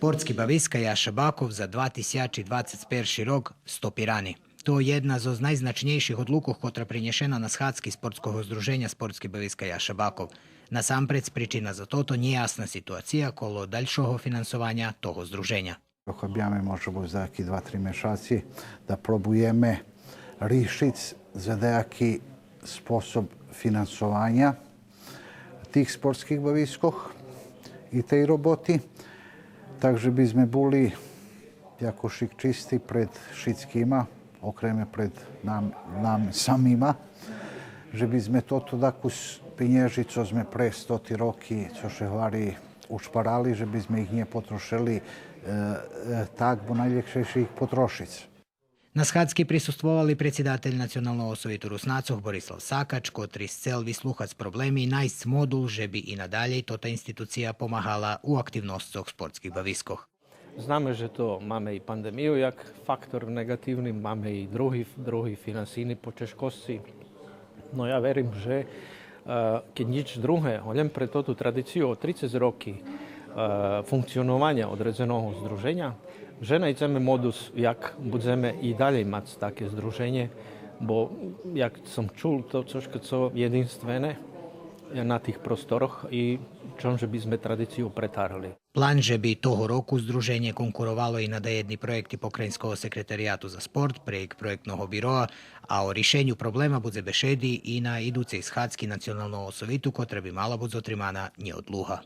Sportski baviska Jaša Bakov za 2021 rok stopirani. To je jedna z najznačnejších odlukoh, ktorá prinešena na schádky Sportského združenja Sportski baviska Jaša Bakov. Насамперед, причина за toto неясна ситуація коло дальшого фінансування того združenja. Об'ями може бути за 2-3 місяці, да пробуємо рішити за деякий спосіб фінансування тих спортських бавискох і тієї роботи. Також би ми були jako šik čisti pred všetkýma, okrem pred nám samýma, že by sme toto takú peniaži, co sme pre 100 roky, co še hovorí, ušparali, že by sme ich nepotrošili tak, bo najljepše ich potrošiť. На схадській присутствували председатель Національного совету Руснацох Борислав Сакач, котрий зцел вислухати проблеми і найсть модул, żeby і надалі тота інституція помагала у активностях спортських бависках. Znamy, že to máme i pandémiu jak faktor negatívny, máme i druhý financijní počeškosti. No ja verím, že keď nič druhé, len pre túto tradíciu o 30 roky funkcionovania odredzeného združenia, že nájdeme modus, jak budeme i ďalej mať také združenie, bo jak som čul, to trošku co jedinstvené na tých prostoroch i čom, že by sme tradíciu pretárali. План, żeby того року združenje konkurovalo i na jedni projekti Pokrajinskого sekretariatu za sport, projektnog biroa, a o rješenju problema bude bešedi i na iducej schadsky Nacionalnog sovitu, koja bi mala bude zotrimana nje od luha.